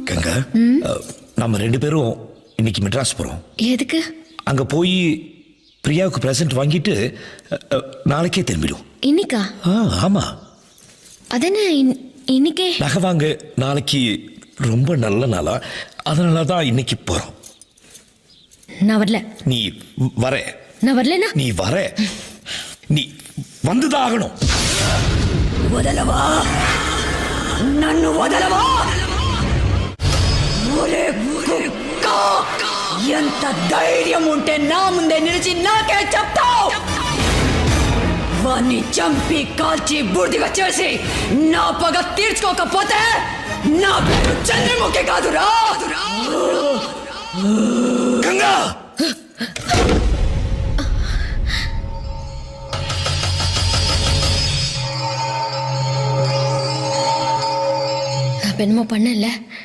கங்கா, நம்ம 2 பேரும் இன்னைக்கு மெட்ராஸ் போறோம். எதுக்கு? அங்க போய் பிரியாவுக்கு பிரசன்ட் வாங்கிட்டு நாளைக்கே திரும்பிடும். இன்னைக்கா? ஆமா. அதென்ன இன்னைக்கே? நகை வாங்க நாளைக்கு ரொம்ப நல்ல நாளா, அதனால தான் இன்னைக்கு போறோம். நான் வரல. நீ வர. நான் வரலனா? நீ வர. நீ வந்துதான் ఆగணும். వదలవా? నన్ను వదలవా? ఒరే కుక్క! ఎంత ధైర్యం ఉంటే నా ముందే నిలిచి నాకే చెప్తావు? వాణ్ణి చంపి కాల్చి బూడిదగా చేసి నా పగ తీర్చుకోకపోతే నా పేరు చంద్రముఖి కాదురా. గంగా! நான் என்னமோ பண்ணல.